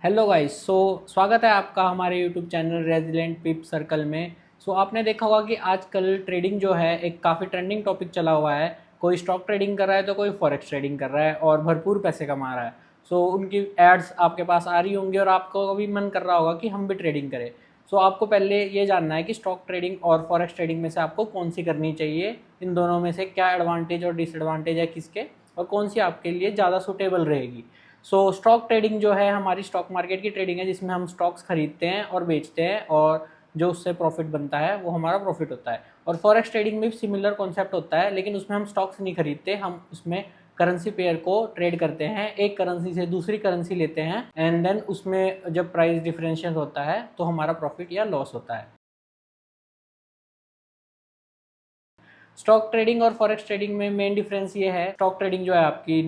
Hello guys. स्वागत है आपका हमारे यूट्यूब चैनल रेजिलेंट पिप सर्कल में। आपने देखा होगा कि आजकल ट्रेडिंग जो है एक काफ़ी ट्रेंडिंग टॉपिक चला हुआ है। कोई स्टॉक ट्रेडिंग कर रहा है तो कोई फॉरेक्स ट्रेडिंग कर रहा है और भरपूर पैसे कमा रहा है। उनकी एड्स आपके पास आ रही होंगी और आपको भी मन कर रहा होगा कि हम भी ट्रेडिंग करें। आपको पहले ये जानना है कि स्टॉक ट्रेडिंग और फॉरेक्स ट्रेडिंग में से आपको कौन सी करनी चाहिए, इन दोनों में से क्या एडवांटेज और डिसएडवांटेज है किसके, और कौन सी आपके लिए ज़्यादा सूटेबल रहेगी। स्टॉक ट्रेडिंग जो है हमारी स्टॉक मार्केट की ट्रेडिंग है, जिसमें हम स्टॉक्स खरीदते हैं और बेचते हैं और जो उससे प्रॉफिट बनता है वो हमारा प्रॉफिट होता है। और फॉरेक्स ट्रेडिंग में भी सिमिलर कॉन्सेप्ट होता है, लेकिन उसमें हम स्टॉक्स नहीं खरीदते, हम उसमें करेंसी पेयर को ट्रेड करते हैं, एक करेंसी से दूसरी करेंसी लेते हैं एंड देन उसमें जब प्राइस डिफरेंशियल होता है तो हमारा प्रॉफिट या लॉस होता है। स्टॉक ट्रेडिंग और फॉरेक्स ट्रेडिंग में मेन डिफरेंस ये है, स्टॉक ट्रेडिंग जो है आपकी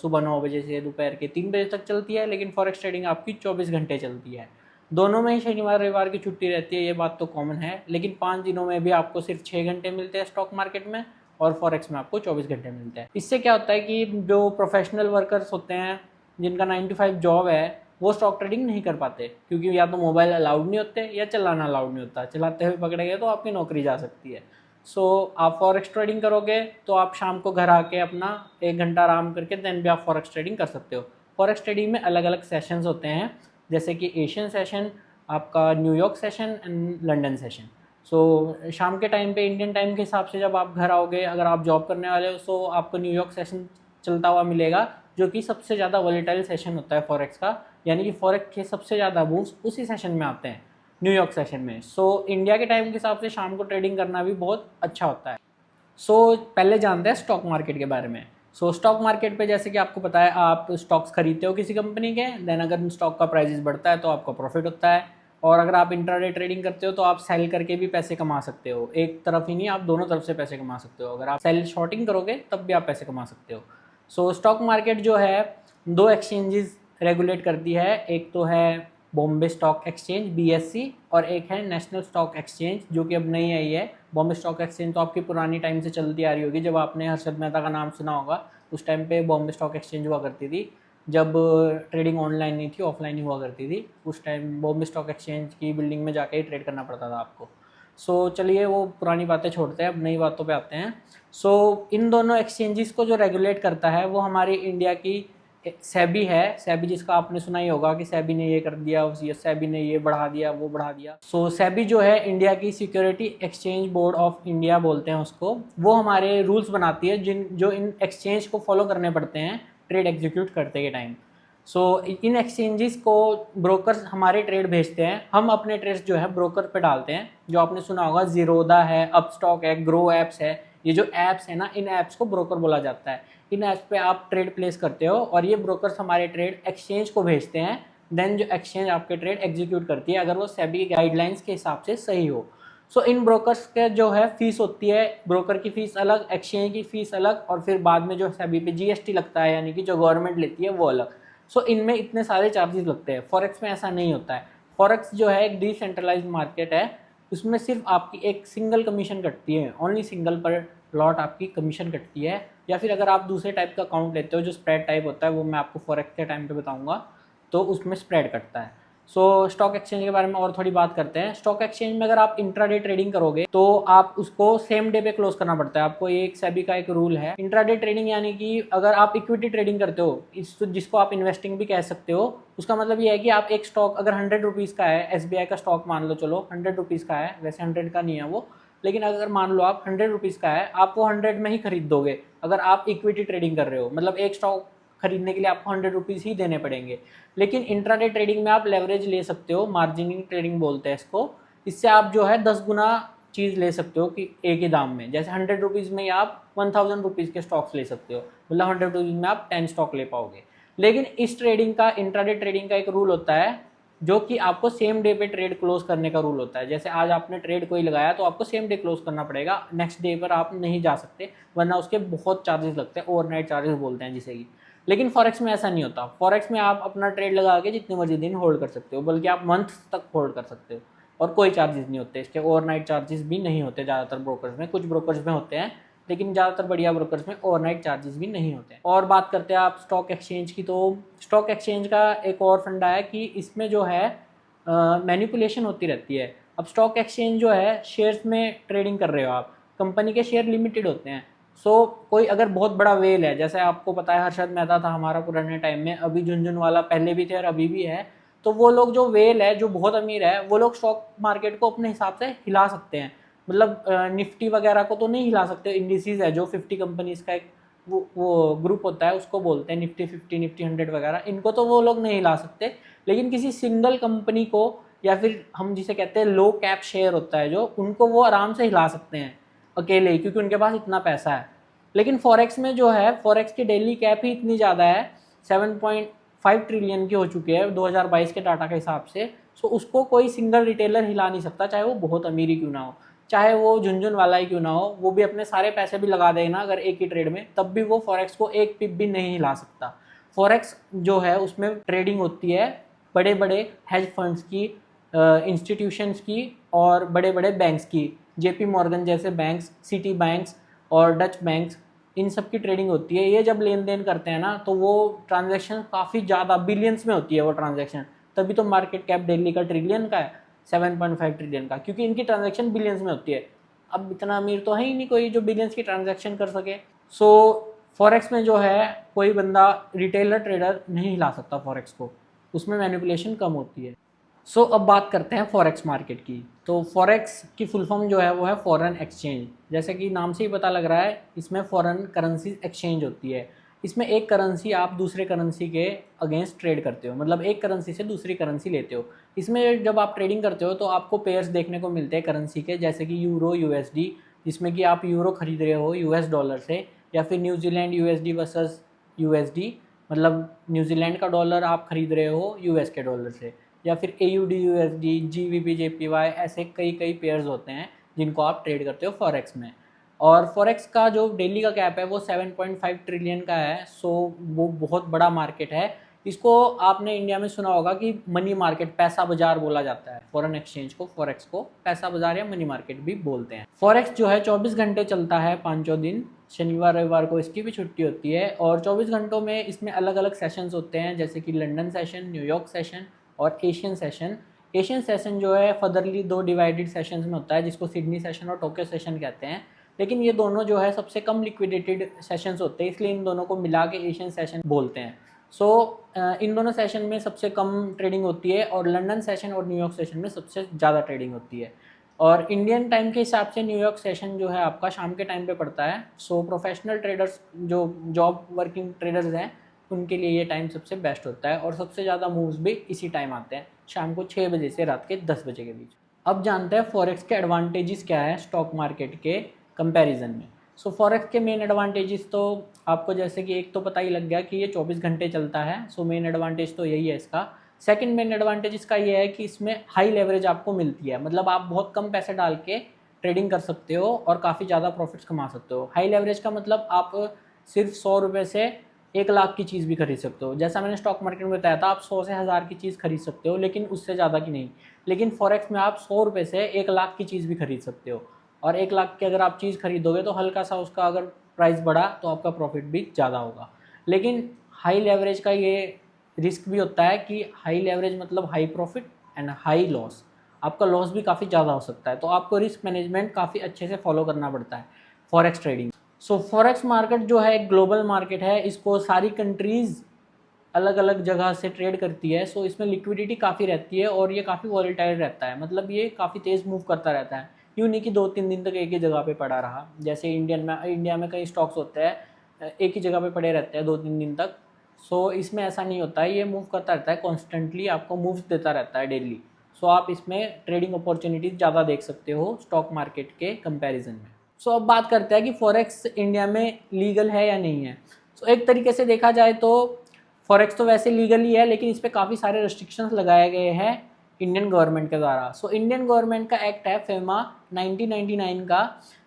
सुबह 9 बजे से दोपहर के 3 बजे तक चलती है, लेकिन फॉरेक्स ट्रेडिंग आपकी 24 घंटे चलती है। दोनों में ही शनिवार रविवार की छुट्टी रहती है, ये बात तो कॉमन है, लेकिन 5 दिनों में भी आपको सिर्फ 6 घंटे मिलते हैं स्टॉक मार्केट में और फॉरेक्स में आपको 24 घंटे मिलते हैं। इससे क्या होता है कि जो प्रोफेशनल वर्कर्स होते हैं जिनका 9 to 5 जॉब है वो स्टॉक ट्रेडिंग नहीं कर पाते, क्योंकि या तो मोबाइल अलाउड नहीं होते या चलाना अलाउड नहीं होता। चलाते हुए पकड़े गए तो आपकी नौकरी जा सकती है। आप फॉरेक्स ट्रेडिंग करोगे तो आप शाम को घर आके अपना 1 घंटा आराम करके देन भी आप फॉरेक्स ट्रेडिंग कर सकते हो। फॉरेक्स ट्रेडिंग में अलग अलग सेशंस होते हैं, जैसे कि एशियन सेशन, आपका New York session and London session. शाम के टाइम पे इंडियन टाइम के हिसाब से जब आप घर आओगे, अगर आप जॉब करने वाले हो तो आपको न्यूयॉर्क सेशन चलता हुआ मिलेगा, जो कि सबसे ज़्यादा वॉलेटाइल सेशन होता है फॉरेक्स का, यानी कि फॉरेक्स के सबसे ज़्यादा मूव्स उसी सेशन में आते हैं, न्यूयॉर्क सेशन में। इंडिया के टाइम के हिसाब से शाम को ट्रेडिंग करना भी बहुत अच्छा होता है। पहले जानते हैं स्टॉक मार्केट के बारे में। स्टॉक मार्केट पे जैसे कि आपको पता है, आप स्टॉक्स खरीदते हो किसी कंपनी के, देन अगर स्टॉक का प्राइस बढ़ता है तो आपका प्रॉफिट होता है। और अगर आप इंट्राडे ट्रेडिंग करते हो तो आप सेल करके भी पैसे कमा सकते हो, एक तरफ ही नहीं, आप दोनों तरफ से पैसे कमा सकते हो। अगर आप सेल शॉर्टिंग करोगे तब भी आप पैसे कमा सकते हो। स्टॉक मार्केट जो है दो एक्सचेंजेस रेगुलेट करती है, एक तो है बॉम्बे स्टॉक एक्सचेंज BSE, और एक है नेशनल स्टॉक एक्सचेंज जो कि अब नई आई है। बॉम्बे स्टॉक एक्सचेंज तो आपकी पुरानी टाइम से चलती आ रही होगी, जब आपने हर्षद मेहता का नाम सुना होगा उस टाइम पे बॉम्बे स्टॉक एक्सचेंज हुआ करती थी, जब ट्रेडिंग ऑनलाइन नहीं थी, ऑफलाइन ही हुआ करती थी। उस टाइम बॉम्बे स्टॉक एक्सचेंज की बिल्डिंग में जाके ही ट्रेड करना पड़ता था आपको। चलिए वो पुरानी बातें छोड़ते हैं, अब नई बातों पे आते हैं। इन दोनों एक्सचेंजेस को जो रेगुलेट करता है वो हमारी इंडिया की सेबी है। सेबी जिसका आपने सुना ही होगा कि सेबी ने ये कर दिया, सेबी ने ये बढ़ा दिया, वो बढ़ा दिया। सेबी जो है इंडिया की security exchange board of India बोलते हैं उसको, वो हमारे रूल्स बनाती है जो इन एक्सचेंज को फॉलो करने पड़ते हैं ट्रेड एग्जीक्यूट करते के टाइम। इन एक्सचेंजेस को ब्रोकर्स हमारे ट्रेड भेजते हैं, हम अपने ट्रेड्स जो है ब्रोकर पे डालते हैं। जो आपने सुना होगा जीरोधा है, अपस्टॉक है, ग्रो एप्स है, ये जो एप्स है ना, इन एप्स को ब्रोकर बोला जाता है। इन ऐप्स पे आप ट्रेड प्लेस करते हो और ये ब्रोकर्स हमारे ट्रेड एक्सचेंज को भेजते हैं, देन जो एक्सचेंज आपके ट्रेड एग्जीक्यूट करती है, अगर वो सेबी गाइडलाइंस के हिसाब से सही हो। इन ब्रोकर्स के जो है फीस होती है, ब्रोकर की फीस अलग, एक्सचेंज की फीस अलग, और फिर बाद में जो सेबी पे GST लगता है, यानी कि जो गवर्नमेंट लेती है वो अलग। इनमें इतने सारे चार्जेस लगते हैं। फॉरेक्स में ऐसा नहीं होता है। फॉरेक्स जो है एक डिसेंट्रलाइज्ड मार्केट है, उसमें सिर्फ आपकी एक सिंगल कमीशन कटती है, ओनली सिंगल पर लॉट आपकी कमीशन कटती है। या फिर अगर आप दूसरे टाइप का अकाउंट लेते हो जो स्प्रेड टाइप होता है, वो मैं आपको फॉरेक्स के टाइम पे बताऊंगा, तो उसमें स्प्रेड कटता है। स्टॉक एक्सचेंज के बारे में और थोड़ी बात करते हैं। स्टॉक एक्सचेंज में अगर आप इंट्राडे ट्रेडिंग करोगे तो आप उसको सेम डे पे क्लोज करना पड़ता है आपको, ये एक सेबी का एक रूल है। इंट्राडे ट्रेडिंग यानी कि अगर आप इक्विटी ट्रेडिंग करते हो, जिसको आप इन्वेस्टिंग भी कह सकते हो, उसका मतलब ये है कि आप एक स्टॉक अगर 100 रुपीज़ का है, SBI का स्टॉक मान लो, चलो 100 रुपीज़ का है, वैसे 100 का नहीं है वो, लेकिन अगर मान लो आप 100 रुपीज़ का है, आप वो 100 में ही खरीद दोगे अगर आप इक्विटी ट्रेडिंग कर रहे हो। मतलब एक स्टॉक खरीदने के लिए आपको 100 रुपीज़ ही देने पड़ेंगे। लेकिन इंट्राडे ट्रेडिंग में आप लेवरेज ले सकते हो, मार्जिनिंग ट्रेडिंग बोलते हैं इसको। इससे आप जो है 10 गुना चीज़ ले सकते हो कि एक ही दाम में, जैसे 100 रुपीज़ में आप 1000 रुपीज़ के स्टॉक्स ले सकते हो, मतलब 100 रुपीज़ में आप 10 स्टॉक ले पाओगे। लेकिन इस ट्रेडिंग का, इंट्राडे ट्रेडिंग का एक रूल होता है जो कि आपको सेम डे पे ट्रेड क्लोज करने का रूल होता है। जैसे आज आपने ट्रेड कोई लगाया तो आपको सेम डे क्लोज करना पड़ेगा, नेक्स्ट डे पर आप नहीं जा सकते, वरना उसके बहुत चार्जेस लगते हैं, ओवरनाइट चार्जेस बोलते हैं जिसे कि। लेकिन फॉरेक्स में ऐसा नहीं होता। फॉरेक्स में आप अपना ट्रेड लगा के जितने मर्जी दिन होल्ड कर सकते हो, बल्कि आप मंथ तक होल्ड कर सकते हो और कोई चार्जेस नहीं होते इसके, ओवरनाइट चार्जेस भी नहीं होते ज़्यादातर ब्रोकर्स में। कुछ ब्रोकर्स में होते हैं लेकिन ज़्यादातर बढ़िया ब्रोकर्स में ओवरनाइट चार्जेस भी नहीं होते हैं। और बात करते हैं आप स्टॉक एक्सचेंज की, तो स्टॉक एक्सचेंज का एक और फंडा है कि इसमें जो है मैनिपुलेशन होती रहती है। अब स्टॉक एक्सचेंज जो है शेयर्स में ट्रेडिंग कर रहे हो आप, कंपनी के शेयर लिमिटेड होते हैं। सो कोई अगर बहुत बड़ा वेल है, जैसे आपको पता है हर्षद मेहता था हमारा पुराने टाइम में, अभी झुनझुनवाला पहले भी थे और अभी भी है, तो वो लोग जो वेल है जो बहुत अमीर है वो लोग स्टॉक मार्केट को अपने हिसाब से हिला सकते हैं। मतलब निफ्टी वगैरह को तो नहीं हिला सकते, इंडिसेस है जो 50 कंपनीज का एक वो ग्रुप होता है उसको बोलते हैं निफ्टी 50, निफ्टी 100 वगैरह, इनको तो वो लोग नहीं हिला सकते। लेकिन किसी सिंगल कंपनी को, या फिर हम जिसे कहते हैं लो कैप शेयर होता है जो, उनको वो आराम से हिला सकते हैं अकेले ही, क्योंकि उनके पास इतना पैसा है। लेकिन फॉरेक्स में जो है, फॉरेक्स की डेली कैप ही इतनी ज़्यादा है, 7.5 ट्रिलियन की हो चुकी है 2022 के डाटा के हिसाब से। सो उसको कोई सिंगल रिटेलर हिला नहीं सकता, चाहे वो बहुत अमीर ही क्यों ना हो, चाहे वो झुनझुन वाला ही क्यों ना हो, वो भी अपने सारे पैसे भी लगा देना अगर एक ही ट्रेड में, तब भी वो फॉरेक्स को एक पिप भी नहीं हिला सकता। फॉरेक्स जो है उसमें ट्रेडिंग होती है बड़े बड़े हेज फंड्स की, इंस्टीट्यूशंस की और बड़े बड़े बैंक्स की, जेपी मॉर्गन जैसे बैंक्स, सिटी बैंक्स और डच बैंक्स, इन सब की ट्रेडिंग होती है। ये जब लेन देन करते हैं ना तो वो ट्रांजैक्शन काफ़ी ज़्यादा बिलियंस में होती है वो ट्रांजैक्शन, तभी तो मार्केट कैप दिल्ली का ट्रिलियन का है, 7.5 ट्रिलियन का, क्योंकि इनकी ट्रांजैक्शन बिलियंस में होती है। अब इतना अमीर तो है ही नहीं कोई जो बिलियंस की ट्रांजैक्शन कर सके। सो फॉरेक्स में जो है कोई बंदा रिटेलर ट्रेडर नहीं हिला सकता फॉरेक्स को, उसमें मैनिपुलेशन कम होती है। सो अब बात करते हैं फॉरेक्स मार्केट की। तो फॉरेक्स की फुल फॉर्म जो है वो है फॉरेन एक्सचेंज। जैसे कि नाम से ही पता लग रहा है, इसमें फॉरेन करेंसी एक्सचेंज होती है। इसमें एक करेंसी आप दूसरे करेंसी के अगेंस्ट ट्रेड करते हो, मतलब एक करेंसी से दूसरी करेंसी लेते हो। इसमें जब आप ट्रेडिंग करते हो तो आपको पेयर्स देखने को मिलते हैं करेंसी के, जैसे कि यूरो यूएसडी, जिसमें कि आप यूरो खरीद रहे हो यूएस डॉलर से, या फिर न्यूजीलैंड यूएसडी वर्सेस यूएसडी, मतलब न्यूजीलैंड का डॉलर आप खरीद रहे हो यूएस के डॉलर से, या फिर AUD USD, GBP JPY, ऐसे कई कई पेयर्स होते हैं जिनको आप ट्रेड करते हो फॉरेक्स में। और फॉरेक्स का जो डेली का कैप है वो 7.5 ट्रिलियन का है। सो वो बहुत बड़ा मार्केट है। इसको आपने इंडिया में सुना होगा कि मनी मार्केट, पैसा बाजार बोला जाता है फॉरेन एक्सचेंज को, फॉरेक्स को पैसा बाजार या मनी मार्केट भी बोलते हैं। फॉरेक्स जो है 24 घंटे चलता है, पाँचों दिन, शनिवार रविवार को इसकी भी छुट्टी होती है। और 24 घंटों में इसमें अलग अलग सेशंस होते हैं, जैसे कि लंदन सेशन, न्यूयॉर्क सेशन और एशियन सेशन। एशियन सेशन जो है फर्दरली 2 डिवाइडेड सेशंस में होता है, जिसको सिडनी सेशन और टोक्यो सेशन कहते हैं। लेकिन ये दोनों जो है सबसे कम लिक्विडेटेड सेशंस होते हैं, इसलिए इन दोनों को मिला के एशियन सेशन बोलते हैं। सो इन दोनों सेशन में सबसे कम ट्रेडिंग होती है और लंदन सेशन और न्यूयॉर्क सेशन में सबसे ज़्यादा ट्रेडिंग होती है। और इंडियन टाइम के हिसाब से न्यूयॉर्क सेशन जो है आपका शाम के टाइम पे पड़ता है। सो प्रोफेशनल ट्रेडर्स, जो जॉब वर्किंग ट्रेडर्स हैं, उनके लिए ये टाइम सबसे बेस्ट होता है। और सबसे ज़्यादा मूव्स भी इसी टाइम आते हैं, शाम को 6 बजे से रात के 10 बजे के बीच। अब जानते हैं फॉरेक्स के एडवांटेजेस क्या है स्टॉक मार्केट के कंपैरिजन में। सो फॉरेक्स के मेन एडवांटेजेस तो आपको, जैसे कि एक तो पता ही लग गया कि ये 24 घंटे चलता है। सो मेन एडवांटेज तो यही है इसका। सेकंड मेन एडवांटेज इसका ये है कि इसमें हाई लेवरेज आपको मिलती है, मतलब आप बहुत कम पैसे डाल के ट्रेडिंग कर सकते हो और काफ़ी ज़्यादा प्रॉफिट्स कमा सकते हो। हाई लेवरेज का मतलब आप सिर्फ 100 रुपये से 1 लाख की चीज़ भी खरीद सकते हो। जैसा मैंने स्टॉक मार्केट में बताया था, आप 100 से 1000 की चीज़ खरीद सकते हो, लेकिन उससे ज़्यादा की नहीं। लेकिन फॉरेक्स में आप 100 रुपये से 1 लाख की चीज़ भी खरीद सकते हो। और 1 लाख की अगर आप चीज़ खरीदोगे तो हल्का सा उसका अगर प्राइस बढ़ा तो आपका प्रॉफिट भी ज़्यादा होगा। लेकिन हाई लेवरेज का ये रिस्क भी होता है कि हाई लेवरेज मतलब high profit and high loss, आपका लॉस भी काफ़ी ज़्यादा हो सकता है। तो आपको रिस्क मैनेजमेंट काफ़ी अच्छे से फॉलो करना पड़ता है फॉरेक्स ट्रेडिंग। सो फॉरेक्स मार्केट जो है एक ग्लोबल मार्केट है, इसको सारी कंट्रीज़ अलग अलग जगह से ट्रेड करती है। सो इसमें लिक्विडिटी काफ़ी रहती है और ये काफ़ी वॉलेटाइल रहता है, मतलब ये काफ़ी तेज़ मूव करता रहता है। यूँ नहीं कि 2-3 दिन तक एक ही जगह पे पड़ा रहा, जैसे इंडिया में कई स्टॉक्स होते हैं एक ही जगह पे पड़े रहते हैं 2-3 दिन तक। सो इसमें ऐसा नहीं होता है, ये मूव करता रहता है कॉन्स्टेंटली, आपको मूव्स देता रहता है डेली। सो आप इसमें ट्रेडिंग अपॉर्चुनिटीज़ ज़्यादा देख सकते हो स्टॉक मार्केट के कंपैरिजन में। सो अब बात करते हैं कि फॉरेक्स इंडिया में लीगल है या नहीं है। सो एक तरीके से देखा जाए तो फॉरेक्स तो वैसे लीगल ही है, लेकिन इस पर काफ़ी सारे रेस्ट्रिक्शंस लगाए गए हैं इंडियन गवर्नमेंट के द्वारा। सो इंडियन गवर्नमेंट का एक्ट है फेमा 1999 का,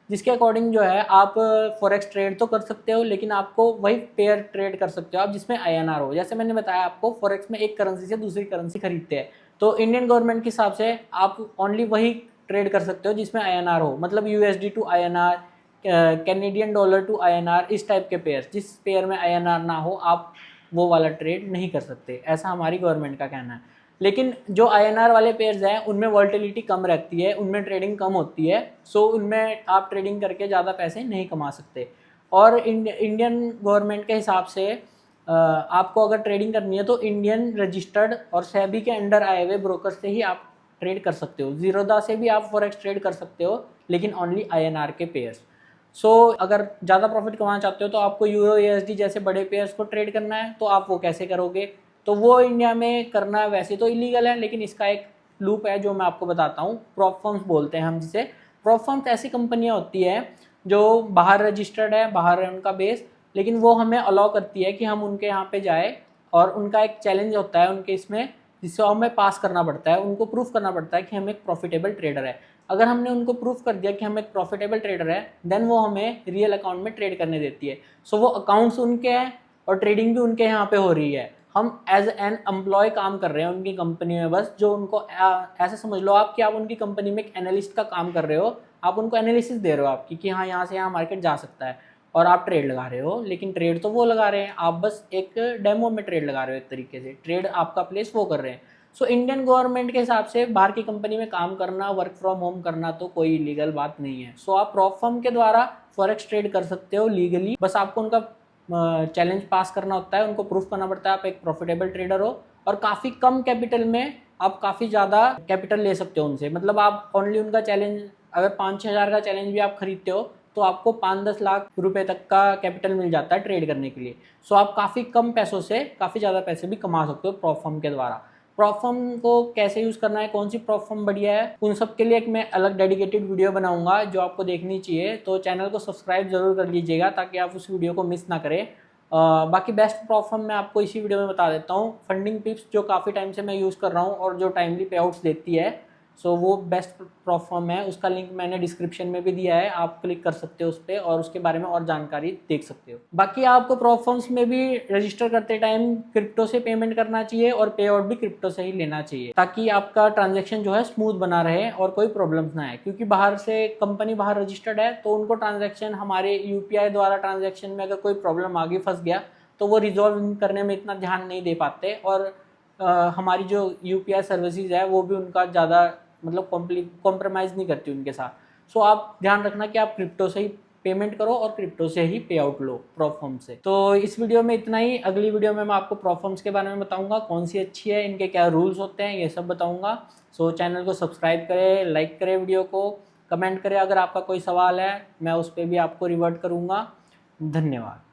जिसके अकॉर्डिंग जो है आप फॉरेक्स ट्रेड तो कर सकते हो, लेकिन आपको वही पेयर ट्रेड कर सकते हो आप जिसमें INR हो। जैसे मैंने बताया आपको, फॉरेक्स में एक करेंसी से दूसरी करेंसी खरीदते हैं, तो इंडियन गवर्नमेंट के हिसाब से आप ओनली वही ट्रेड कर सकते हो जिसमें INR हो, मतलब USD to INR, Canadian dollar to INR, इस टाइप के पेयर, जिस पेयर में INR ना हो आप वो वाला ट्रेड नहीं कर सकते, ऐसा हमारी गवर्नमेंट का कहना है। लेकिन जो INR वाले पेयर्स हैं उनमें वॉलेटिलिटी कम रहती है, उनमें ट्रेडिंग कम होती है, सो उनमें आप ट्रेडिंग करके ज़्यादा पैसे नहीं कमा सकते। और इंडियन गवर्नमेंट के हिसाब से आपको अगर ट्रेडिंग करनी है तो इंडियन रजिस्टर्ड और सेबी के अंडर आए हुए ब्रोकर से ही आप ट्रेड कर सकते हो। जीरोधा से भी आप फॉरेक्स ट्रेड कर सकते हो, लेकिन ओनली INR के पेयर्स। सो अगर ज़्यादा प्रॉफिट कमाना चाहते हो तो आपको यूरो USD जैसे बड़े पेयर्स को ट्रेड करना है, तो आप वो कैसे करोगे? तो वो इंडिया में करना वैसे तो इलीगल है, लेकिन इसका एक लूप है जो मैं आपको बताता हूँ। प्रॉप फर्म्स बोलते हैं हम जिसे। प्रॉप फर्म्स ऐसी कंपनियाँ होती है जो बाहर रजिस्टर्ड है, बाहर है उनका बेस, लेकिन वो हमें अलाउ करती है कि हम उनके यहाँ पे जाए, और उनका एक चैलेंज होता है उनके इसमें, जिससे हमें पास करना पड़ता है, उनको प्रूफ करना पड़ता है कि हम एक प्रॉफिटेबल ट्रेडर है। अगर हमने उनको प्रूफ कर दिया कि हम एक प्रॉफिटेबल ट्रेडर है, देन वो हमें रियल अकाउंट में ट्रेड करने देती है। सो वो अकाउंट्स उनके हैं और ट्रेडिंग भी उनके यहाँ पे हो रही है। हम एज एन एम्प्लॉय काम कर रहे हैं उनकी कंपनी में, बस जो उनको ऐसे समझ लो आप कि आप उनकी कंपनी में एक एनालिस्ट का काम कर रहे हो, आप उनको एनालिसिस दे रहे हो आपकी कि हाँ यहाँ से यहाँ मार्केट जा सकता है, और आप ट्रेड लगा रहे हो। लेकिन ट्रेड तो वो लगा रहे हैं, आप बस एक डेमो में ट्रेड लगा रहे हो, एक तरीके से ट्रेड आपका प्लेस वो कर रहे हैं। सो इंडियन गवर्नमेंट के हिसाब से बाहर की कंपनी में काम करना, वर्क फ्रॉम होम करना तो कोई लीगल बात नहीं है। सो आप प्रॉप फर्म के द्वारा फॉरेक्स ट्रेड कर सकते हो लीगली, बस आपको उनका चैलेंज पास करना होता है, उनको प्रूफ करना पड़ता है आप एक प्रॉफिटेबल ट्रेडर हो, और काफ़ी कम कैपिटल में आप काफ़ी ज़्यादा कैपिटल ले सकते हो उनसे। मतलब आप ओनली उनका चैलेंज, अगर 5-6 हज़ार का चैलेंज भी आप खरीदते हो तो आपको 5-10 लाख रुपए तक का कैपिटल मिल जाता है ट्रेड करने के लिए। सो आप काफ़ी कम पैसों से काफ़ी ज़्यादा पैसे भी कमा सकते हो प्रॉप फर्म के द्वारा। प्रॉप फर्म को कैसे यूज़ करना है, कौन सी प्रॉप फर्म बढ़िया है, उन सब के लिए एक मैं अलग डेडिकेटेड वीडियो बनाऊंगा जो आपको देखनी चाहिए। तो चैनल को सब्सक्राइब जरूर कर लीजिएगा ताकि आप उस वीडियो को मिस ना करें। बाकी बेस्ट प्रॉप फर्म मैं आपको इसी वीडियो में बता देता हूँ। फंडिंग टिप्स जो काफ़ी टाइम से मैं यूज़ कर रहा हूँ और जो टाइमली पे आउट्स देती है, सो वो बेस्ट प्रॉप फर्म है। उसका लिंक मैंने डिस्क्रिप्शन में भी दिया है, आप क्लिक कर सकते हो उस पर और उसके बारे में और जानकारी देख सकते हो। बाकी आपको प्रॉप फर्म्स में भी रजिस्टर करते टाइम क्रिप्टो से पेमेंट करना चाहिए और पे आउट भी क्रिप्टो से ही लेना चाहिए, ताकि आपका ट्रांजेक्शन जो है स्मूथ बना रहे और कोई प्रॉब्लम्स ना आए। क्योंकि बाहर से कंपनी बाहर रजिस्टर्ड है तो उनको ट्रांजेक्शन, हमारे UPI द्वारा ट्रांजेक्शन में अगर कोई प्रॉब्लम आ गई, फंस गया, तो वो रिजॉल्व करने में इतना ध्यान नहीं दे पाते, और हमारी जो UPI सर्विसेज है वो भी उनका ज़्यादा मतलब कॉम्प्रोमाइज़ नहीं करती उनके साथ। सो आप ध्यान रखना कि आप क्रिप्टो से ही पेमेंट करो और क्रिप्टो से ही पे आउट लो प्रॉप फर्म से। तो इस वीडियो में इतना ही। अगली वीडियो में मैं आपको प्रॉप फर्म्स के बारे में बताऊंगा, कौन सी अच्छी है, इनके क्या रूल्स होते हैं, ये सब बताऊंगा। सो चैनल को सब्सक्राइब करें, लाइक करें वीडियो को, कमेंट करें अगर आपका कोई सवाल है, मैं उस पर भी आपको रिवर्ट करूँगा। धन्यवाद।